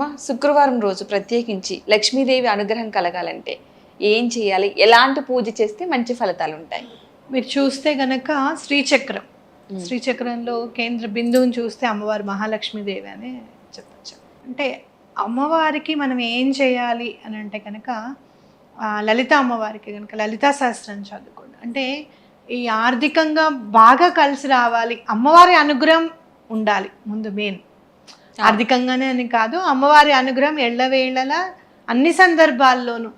మా శుక్రవారం రోజు ప్రత్యేకించి లక్ష్మీదేవి అనుగ్రహం కలగాలంటే ఏం చేయాలి? ఎలాంటి పూజ చేస్తే మంచి ఫలితాలుంటాయి? మీరు చూస్తే గనక శ్రీచక్రం, హ్మ్. శ్రీచక్రంలో కేంద్ర బిందువుని చూస్తే అమ్మవారు మహాలక్ష్మీదేవి అని చెప్పచ్చు. అంటే అమ్మవారికి మనం ఏం చేయాలి అని అంటే కనుక లలిత అమ్మవారికి కనుక లలితా సహస్రం చదువుకోండి. అంటే ఈ ఆర్థికంగా బాగా కలిసి రావాలి, అమ్మవారి అనుగ్రహం ఉండాలి ముందు మెయిన్. ఆర్థికంగానే అని కాదు, అమ్మవారి అనుగ్రహం ఎళ్ళవేళలా అన్ని సందర్భాల్లోనూ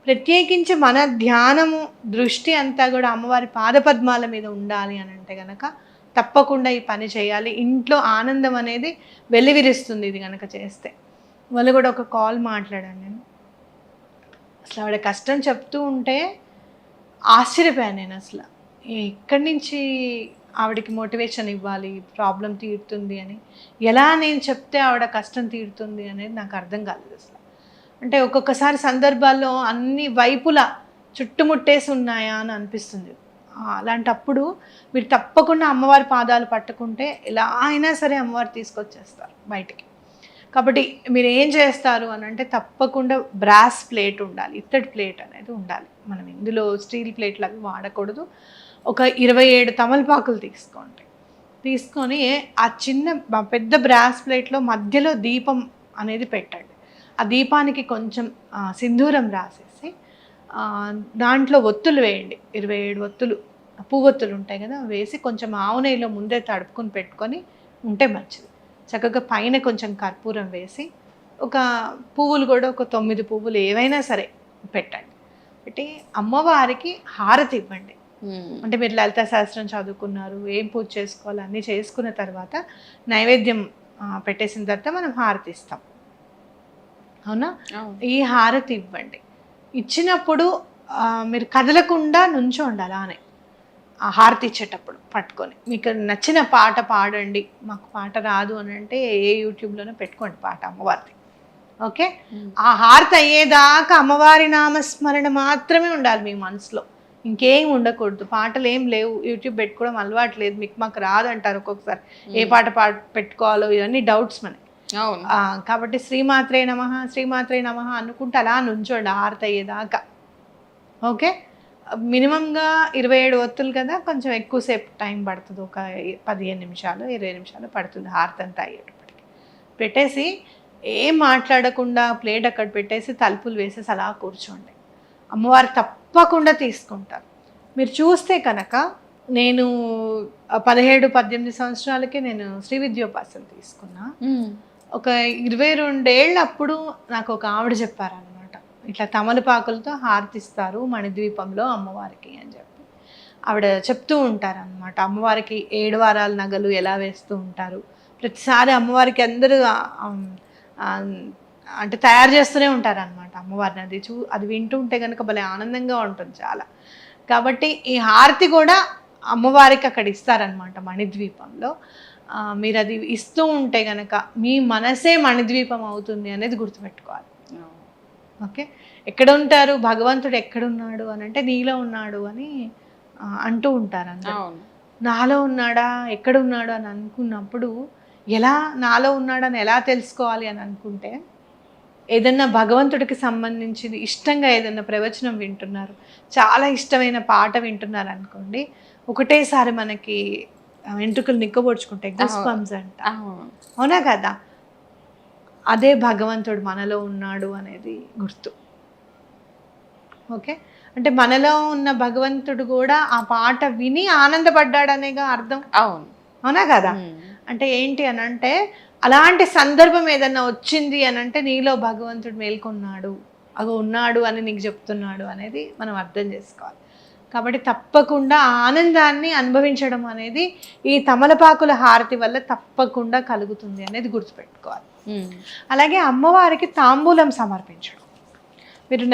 ప్రత్యేకించి మన ధ్యానము దృష్టి అంతా కూడా అమ్మవారి పాదపద్మాల మీద ఉండాలి అని అంటే కనుక తప్పకుండా ఈ పని చేయాలి. ఇంట్లో ఆనందం అనేది వెల్లివిరుస్తుంది ఇది కనుక చేస్తే. వాళ్ళు కూడా ఒక కాల్ మాట్లాడాను నేను. అసలు ఆవిడ కష్టం చెప్తూ ఉంటే ఆశ్చర్యపోయాను నేను. అసలు ఎక్కడి నుంచి ఆవిడకి మోటివేషన్ ఇవ్వాలి, ప్రాబ్లం తీరుతుంది అని, ఎలా నేను చెప్తే ఆవిడ కష్టం తీరుతుంది అనేది నాకు అర్థం కాలేదు అసలు. అంటే ఒక్కొక్కసారి సందర్భాల్లో అన్ని వైపులా చుట్టుముట్టేసి ఉన్నాయా అని అనిపిస్తుంది. అలాంటప్పుడు మీరు తప్పకుండా అమ్మవారి పాదాలు పట్టుకుంటే ఎలా అయినా సరే అమ్మవారు తీసుకొచ్చేస్తారు బయటికి. కాబట్టి మీరు ఏం చేస్తారు అని అంటే తప్పకుండా బ్రాస్ ప్లేట్ ఉండాలి, ఇత్తడి ప్లేట్ అనేది ఉండాలి. మనం ఇందులో స్టీల్ ప్లేట్లు అవి వాడకూడదు. ఒక 27 తమలపాకులు తీసుకోండి. తీసుకొని ఆ పెద్ద బ్రాస్ ప్లేట్లో మధ్యలో దీపం అనేది పెట్టండి. ఆ దీపానికి కొంచెం సింధూరం రాసేసి దాంట్లో ఒత్తులు వేయండి. 27 ఒత్తులు, పువ్వొత్తులు ఉంటాయి కదా, వేసి కొంచెం ఆవు నెయ్యిలో ముందే తడుపుకొని పెట్టుకొని ఉంటే మంచిది. చక్కగా పైన కొంచెం కర్పూరం వేసి ఒక పువ్వులు కూడా ఒక 9 పువ్వులు ఏవైనా సరే పెట్టండి. పెట్టి అమ్మవారికి హారతి ఇవ్వండి. అంటే మీరు లలితా శాస్త్రం చదువుకున్నారు, ఏం పూజ చేసుకోవాలి అన్నీ చేసుకున్న తర్వాత నైవేద్యం పెట్టేసిన తర్వాత మనం హారతి ఇస్తాం, అవునా? ఈ హారతి ఇవ్వండి. ఇచ్చినప్పుడు మీరు కదలకుండా నుంచోండి అలానే. ఆ హారతి ఇచ్చేటప్పుడు పట్టుకొని మీకు నచ్చిన పాట పాడండి. మాకు పాట రాదు అని అంటే ఏ యూట్యూబ్లోనే పెట్టుకోండి పాట అమ్మవారిది, ఓకే? ఆ హారతి అయ్యేదాకా అమ్మవారి నామస్మరణ మాత్రమే ఉండాలి మీ మనసులో, ఇంకేం ఉండకూడదు. పాటలు ఏం లేవు, యూట్యూబ్ పెట్టుకోవడం అలవాటు లేదు మీకు, మాకు రాదు అంటారు ఒక్కొక్కసారి. ఏ పాట పెట్టుకోవాలో ఇవన్నీ డౌట్స్ మనకి. కాబట్టి శ్రీమాత్రే నమః శ్రీమాత్రే నమః అనుకుంటే అలా నుంచోండి హారతి అయ్యేదాకా, ఓకే? మినిమంగా 27 ఒత్తులు కదా, కొంచెం ఎక్కువసేపు టైం పడుతుంది, ఒక 15 నిమిషాలు 20 నిమిషాలు పడుతుంది హారతి అంతా అయ్యేటప్పటికి. పెట్టేసి ఏం మాట్లాడకుండా ప్లేట్ అక్కడ పెట్టేసి తలుపులు వేసేసి అలా కూర్చోండి. అమ్మవారు తప్పకుండా తీసుకుంటారు. మీరు చూస్తే కనుక నేను 17-18 సంవత్సరాలకే నేను శ్రీ విద్యోపాసన తీసుకున్నా. ఒక 22 ఏళ్ళప్పుడు నాకు ఒక ఆవిడ చెప్పారనమాట, ఇట్లా తమలపాకులతో హారతిస్తారు మణిద్వీపంలో అమ్మవారికి అని చెప్పి. ఆవిడ చెప్తూ ఉంటారనమాట అమ్మవారికి 7 వారాల నగలు ఎలా వేస్తూ ఉంటారు. ప్రతిసారి అమ్మవారికి అందరూ అంటే తయారు చేస్తూనే ఉంటారనమాట అమ్మవారిని. అది వింటూ ఉంటే కనుక భలే ఆనందంగా ఉంటుంది చాలా. కాబట్టి ఈ హారతి కూడా అమ్మవారికి అక్కడ ఇస్తారనమాట మణిద్వీపంలో. మీరు అది ఇస్తూ ఉంటే కనుక మీ మనసే మణిద్వీపం అవుతుంది అనేది గుర్తుపెట్టుకోవాలి, ఓకే? ఎక్కడ ఉంటారు భగవంతుడు, ఎక్కడున్నాడు అని అంటే నీలో ఉన్నాడు అని అంటూ ఉంటారు అందరూ. నాలో ఉన్నాడా, ఎక్కడున్నాడు అని అనుకున్నప్పుడు ఎలా నాలో ఉన్నాడని ఎలా తెలుసుకోవాలి అని అనుకుంటే, ఏదన్నా భగవంతుడికి సంబంధించింది ఇష్టంగా ఏదన్నా ప్రవచనం వింటున్నారు, చాలా ఇష్టమైన పాట వింటున్నారు అనుకోండి, ఒకటేసారి మనకి వెంట్రుకలు నిక్కబొడుచుకుంటాయి, గూస్ బంప్స్ అంట, అవునా కదా? అదే భగవంతుడు మనలో ఉన్నాడు అనేది గుర్తు, ఓకే? అంటే మనలో ఉన్న భగవంతుడు కూడా ఆ పాట విని ఆనందపడ్డాడనేగా అర్థం, అవునా కదా? అంటే ఏంటి అని అంటే అలాంటి సందర్భం ఏదన్నా వచ్చింది అని అంటే నీలో భగవంతుడు మేల్కొన్నాడు, అగో ఉన్నాడు అని నీకు చెప్తున్నాడు అనేది మనం అర్థం చేసుకోవాలి. కాబట్టి తప్పకుండా ఆనందాన్ని అనుభవించడం అనేది ఈ తమలపాకుల హారతి వల్ల తప్పకుండా కలుగుతుంది అనేది గుర్తుపెట్టుకోవాలి. అలాగే అమ్మవారికి తాంబూలం సమర్పించడం. మీరు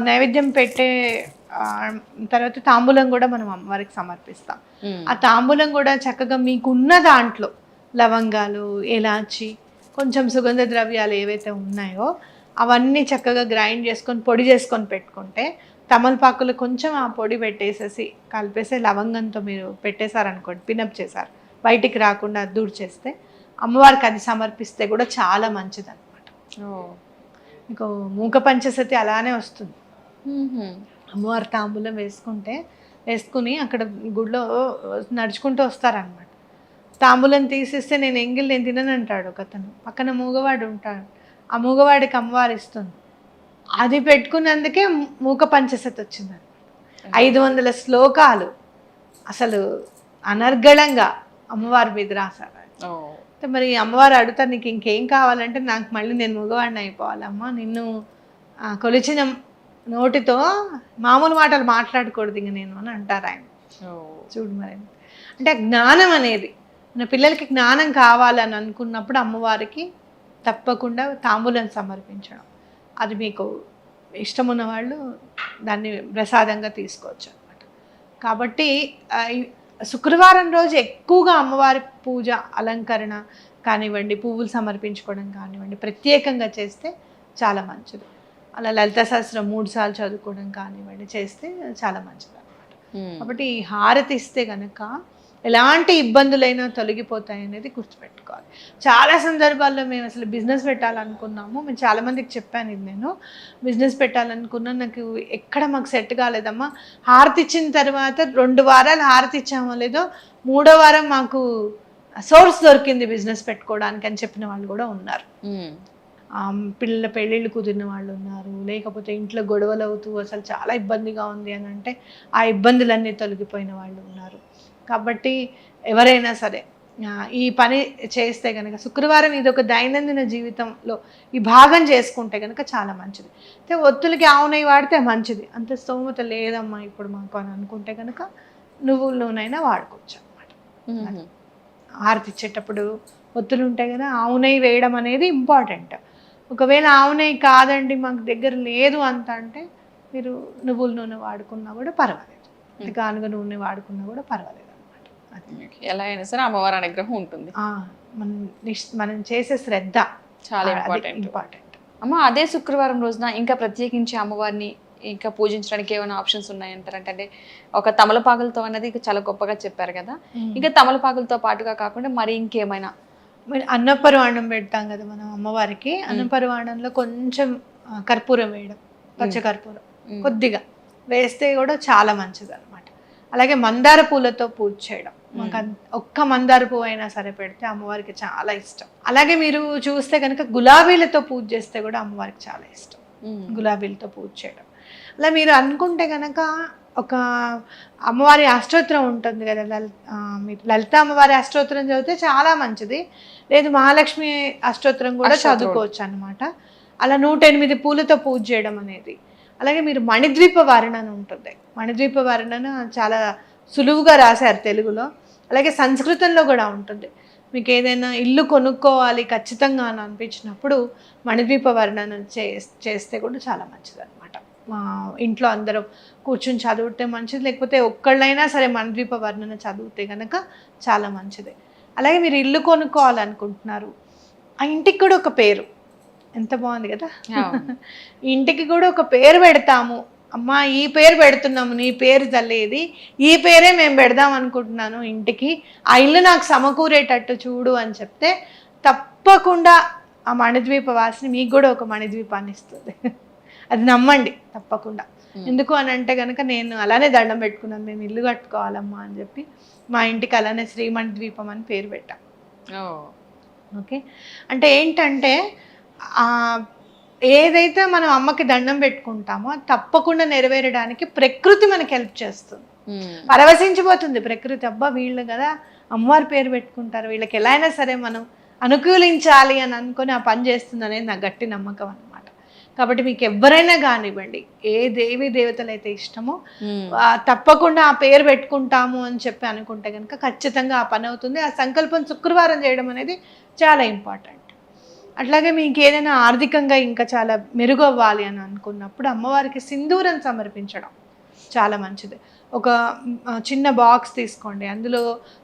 నైవేద్యం పెట్టే తర్వాత తాంబూలం కూడా మనం అమ్మవారికి సమర్పిస్తాం. ఆ తాంబూలం కూడా చక్కగా మీకున్న దాంట్లో లవంగాలు, ఎలాచి, కొంచెం సుగంధ ద్రవ్యాలు ఏవైతే ఉన్నాయో అవన్నీ చక్కగా గ్రైండ్ చేసుకొని పొడి చేసుకొని పెట్టుకుంటే, తమలపాకులు కొంచెం ఆ పొడి పెట్టేసేసి కలిపేసి లవంగంతో మీరు పెట్టేశారనుకోండి, పినప్ చేశారు, బయటికి రాకుండా దూర్ చేస్తే అమ్మవారికి అది సమర్పిస్తే కూడా చాలా మంచిది అనమాట. ఓ. మీకు మూక పంచసతి అలానే వస్తుంది. మ్మ్హ్మ్. అమ్మవారి తాంబూలం వేసుకుని అక్కడ గుడిలో నడుచుకుంటూ వస్తారనమాట. తాంబూలం తీసిస్తే నేను ఎంగిల్ నేను తినను అంటాడు ఒకతను. పక్కన మూగవాడు ఉంటాడు, ఆ మూగవాడికి అమ్మవారు ఇస్తుంది. అది పెట్టుకున్నందుకే మూక పంచసతి వచ్చింది. 500 శ్లోకాలు అసలు అనర్గళంగా అమ్మవారి మీద రాశారు. ఓ. మరి అమ్మవారు అడుగుతారు, నీకు ఇంకేం కావాలంటే, నాకు మళ్ళీ నేను మగవాడిని అయిపోవాలమ్మా, నిన్ను కొలిచిన నోటితో మామూలు మాటలు మాట్లాడకూడదు ఇంక నేను అని అంటారు ఆయన. ఓ. చూడు మరి అంటే జ్ఞానం అనేది మన పిల్లలకి జ్ఞానం కావాలని అనుకున్నప్పుడు అమ్మవారికి తప్పకుండా తాంబూలం సమర్పించడం, అది మీకు ఇష్టం ఉన్న వాళ్ళు దాన్ని ప్రసాదంగా తీసుకోవచ్చు అనమాట. కాబట్టి శుక్రవారం రోజు ఎక్కువగా అమ్మవారి పూజ అలంకరణ కానివ్వండి, పువ్వులు సమర్పించుకోవడం కానివ్వండి, ప్రత్యేకంగా చేస్తే చాలా మంచిది. అలా లలితా సహస్రం 3 సార్లు చదువుకోవడం కానివ్వండి చేస్తే చాలా మంచిది అనమాట. కాబట్టి ఈ హారతి ఇస్తే కనుక ఎలాంటి ఇబ్బందులైనా తొలగిపోతాయి అనేది గుర్తుపెట్టుకోవాలి. చాలా సందర్భాల్లో మేము అసలు బిజినెస్ పెట్టాలనుకున్నాము, మేము చాలామందికి చెప్పాను, ఇది నేను బిజినెస్ పెట్టాలనుకున్నా, నాకు ఎక్కడ మాకు సెట్ కాలేదమ్మా, హారతి ఇచ్చిన తర్వాత 2 వారాలు హారతి ఇచ్చామో లేదో 3వ వారం మాకు సోర్స్ దొరికింది బిజినెస్ పెట్టుకోవడానికి అని చెప్పిన వాళ్ళు కూడా ఉన్నారు. పిల్లల పెళ్ళిళ్ళు కుదిరిన వాళ్ళు ఉన్నారు, లేకపోతే ఇంట్లో గొడవలు అవుతూ అసలు చాలా ఇబ్బందిగా ఉంది అని అంటే ఆ ఇబ్బందులన్నీ తొలగిపోయిన వాళ్ళు ఉన్నారు. కాబట్టి ఎవరైనా సరే ఈ పని చేస్తే కనుక శుక్రవారం ఇది ఒక దైనందిన జీవితంలో ఈ భాగం చేసుకుంటే కనుక చాలా మంచిది. అయితే ఒత్తులకి ఆవు నెయ్యి వాడితే మంచిది, అంత స్తోమత లేదమ్మా ఇప్పుడు మాకు అని అనుకుంటే కనుక నువ్వుల నూనె వాడుకోవచ్చు అన్నమాట. హారతి ఇచ్చేటప్పుడు ఒత్తులు ఉంటాయి కదా, ఆవు నెయ్యి వేయడం అనేది ఇంపార్టెంట్. ఒకవేళ ఆవు నెయ్యి కాదండి మాకు దగ్గర లేదు అంత అంటే మీరు నువ్వుల నూనె వాడుకున్నా కూడా పర్వాలేదు, గానుగ నూనె వాడుకున్నా కూడా పర్వాలేదు అనమాట. ఎలా అయినా సరే అమ్మవారి అనుగ్రహం ఉంటుంది. మనం చేసే శ్రద్ధ చాలా ఇంపార్టెంట్. అమ్మ, అదే శుక్రవారం రోజున ఇంకా ప్రత్యేకించి అమ్మవారిని ఇంకా పూజించడానికి ఏమైనా ఆప్షన్స్ ఉన్నాయంటారంటే, అంటే ఒక తమలపాకులతో అన్నది చాలా గొప్పగా చెప్పారు కదా, ఇంకా తమలపాకులతో పాటుగా కాకుండా మరి ఇంకేమైనా? అన్నపరవాణం పెడతాం కదా మనం అమ్మవారికి, అన్నపరవాణంలో కొంచెం కర్పూరం వేయడం, పచ్చ కర్పూరం కొద్దిగా వేస్తే కూడా చాలా మంచిది అనమాట. అలాగే మందార పూలతో పూజ చేయడం, మాకు ఒక్క మందార పువ్వు అయినా సరే పెడితే అమ్మవారికి చాలా ఇష్టం. అలాగే మీరు చూస్తే కనుక గులాబీలతో పూజ చేస్తే కూడా అమ్మవారికి చాలా ఇష్టం, గులాబీలతో పూజ చేయడం. అలా మీరు అనుకుంటే కనుక ఒక అమ్మవారి అష్టోత్తరం ఉంటుంది కదా, మీరు లలిత అమ్మవారి అష్టోత్తరం చదివితే చాలా మంచిది, లేదు మహాలక్ష్మి అష్టోత్తరం కూడా చదువుకోవచ్చు అనమాట. అలా 108 పూలతో పూజ చేయడం అనేది. అలాగే మీరు మణిద్వీప వర్ణన అని ఉంటుంది, మణిద్వీప వర్ణన చాలా సులువుగా రాశారు తెలుగులో, అలాగే సంస్కృతంలో కూడా ఉంటుంది. మీకు ఏదైనా ఇల్లు కొనుక్కోవాలి ఖచ్చితంగా అని అనిపించినప్పుడు మణిద్వీప వర్ణన చేస్తే కూడా చాలా మంచిది అనమాట. మా ఇంట్లో అందరం కూర్చుని చదివితే మంచిది, లేకపోతే ఒక్కళ్ళైనా సరే మణిద్వీప వర్ణన చదివితే కనుక చాలా మంచిది. అలాగే మీరు ఇల్లు కొనుక్కోవాలనుకుంటున్నారు, ఆ ఇంటికి కూడా ఒక పేరు, ఎంత బాగుంది కదా, ఇంటికి కూడా ఒక పేరు పెడతాము, అమ్మా ఈ పేరు పెడుతున్నాము, నీ పేరు తల్లేది, ఈ పేరే మేము పెడదాం అనుకుంటున్నాను ఇంటికి, ఆ ఇల్లు నాకు సమకూరేటట్టు చూడు అని చెప్తే తప్పకుండా ఆ మణిద్వీప వాసిని మీకు కూడా ఒక మణిద్వీపాన్ని ఇస్తుంది. అది నమ్మండి తప్పకుండా. ఎందుకు అని అంటే కనుక నేను అలానే దండం పెట్టుకున్నాను, మేము ఇల్లు కట్టుకోవాలమ్మా అని చెప్పి మా ఇంటికి అలానే శ్రీమణిద్వీపం అని పేరు పెట్టాం. ఓకే, అంటే ఏంటంటే ఏదైతే మనం అమ్మకి దండం పెట్టుకుంటామో అది తప్పకుండా నెరవేరడానికి ప్రకృతి మనకి హెల్ప్ చేస్తుంది, పరవశించిపోతుంది ప్రకృతి. అబ్బా వీళ్ళు కదా అమ్మవారి పేరు పెట్టుకుంటారు, వీళ్ళకి ఎలా అయినా సరే మనం అనుకూలించాలి అని అనుకొని ఆ పని చేస్తుంది అనేది నా గట్టి నమ్మకం అనమాట. కాబట్టి మీకు ఎవరైనా కానివ్వండి, ఏ దేవి దేవతలు అయితే ఇష్టమో తప్పకుండా ఆ పేరు పెట్టుకుంటాము అని చెప్పి అనుకుంటే కనుక ఖచ్చితంగా ఆ పని అవుతుంది. ఆ సంకల్పం శుక్రవారం చేయడం అనేది చాలా ఇంపార్టెంట్. అట్లాగే మీకు ఏదైనా ఆర్థికంగా ఇంకా చాలా మెరుగవ్వాలి అని అనుకున్నప్పుడు అమ్మవారికి సింధూరం సమర్పించడం చాలా మంచిది. ఒక చిన్న బాక్స్ తీసుకోండి, అందులో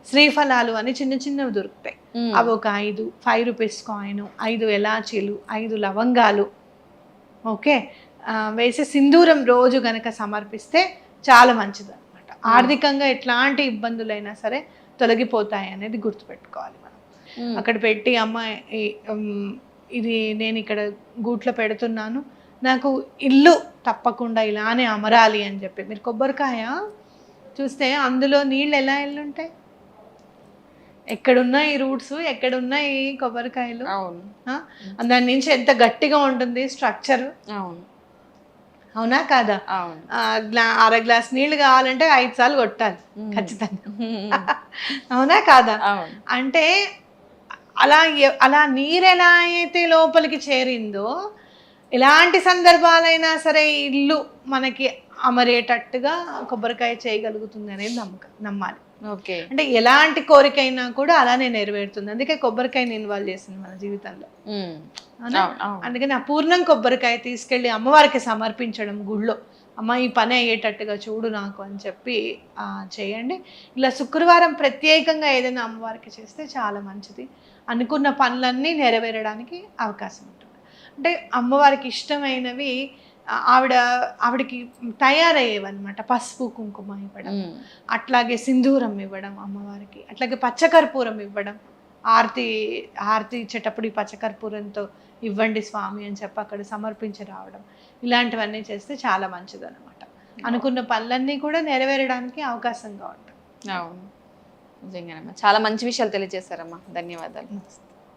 శ్రీఫలాలు అని చిన్న చిన్నవి దొరుకుతాయి, అవి ఒక 5 రూపీస్ కాయిన్, 5 ఎలాచీలు, 5 లవంగాలు, ఓకే వేసి సింధూరం రోజు గనక సమర్పిస్తే చాలా మంచిది అనమాట. ఆర్థికంగా ఎట్లాంటి ఇబ్బందులైనా సరే తొలగిపోతాయి అనేది గుర్తుపెట్టుకోవాలి మనం. అక్కడ పెట్టి అమ్మ ఇది నేను ఇక్కడ గూట్లో పెడుతున్నాను, నాకు ఇల్లు తప్పకుండా ఇలానే అమరాలి అని చెప్పి. మీరు కొబ్బరికాయ చూస్తే అందులో నీళ్ళు ఎలా ఉంటాయి, ఎక్కడున్నాయి ఈ రూట్స్, ఎక్కడున్నాయి ఈ కొబ్బరికాయలు, అవును. దాని నుంచి ఎంత గట్టిగా ఉంటుంది స్ట్రక్చర్. అవును. అవునా కాదా? అవును. అర గ్లాస్ నీళ్లు కావాలంటే 5 సార్లు కొట్టాలి ఖచ్చితంగా. అవునా కాదా? అవును. అంటే అలా అలా నీరు ఎలా అయితే లోపలికి చేరిందో, ఎలాంటి సందర్భాలైనా సరే ఇల్లు మనకి అమరేటట్టుగా కొబ్బరికాయ చేయగలుగుతుంది అనేది నమ్మాలి. ఓకే. అంటే ఎలాంటి కోరికైనా కూడా అలానే నెరవేరుతుంది. అందుకే కొబ్బరికాయని ఇన్వాల్వ్ చేసింది మన జీవితంలో. అందుకని ఆ పూర్ణం కొబ్బరికాయ తీసుకెళ్ళి అమ్మవారికి సమర్పించడం గుళ్ళో, అమ్మ ఈ పని అయ్యేటట్టుగా చూడు నాకు అని చెప్పి చేయండి. ఇలా శుక్రవారం ప్రత్యేకంగా ఏదైనా అమ్మవారికి చేస్తే చాలా మంచిది. అనుకున్న పనులన్నీ నెరవేరడానికి అవకాశం ఉంటుంది. అంటే అమ్మవారికి ఇష్టమైనవి ఆవిడకి తయారయ్యేవన్నమాట. పసుపు కుంకుమ ఇవ్వడం, అట్లాగే సింధూరం ఇవ్వడం అమ్మవారికి, అట్లాగే పచ్చకర్పూరం ఇవ్వడం. హారతి ఇచ్చేటప్పుడు ఈ పచ్చకర్పూరంతో ఇవ్వండి స్వామి అని చెప్పి అక్కడ సమర్పించి రావడం, ఇలాంటివన్నీ చేస్తే చాలా మంచిది అనమాట. అనుకున్న పనులన్నీ కూడా నెరవేరడానికి అవకాశంగా ఉంటుంది. అవును, నిజంగానమ్మా చాలా మంచి విషయాలు తెలియజేశారమ్మా. ధన్యవాదాలు.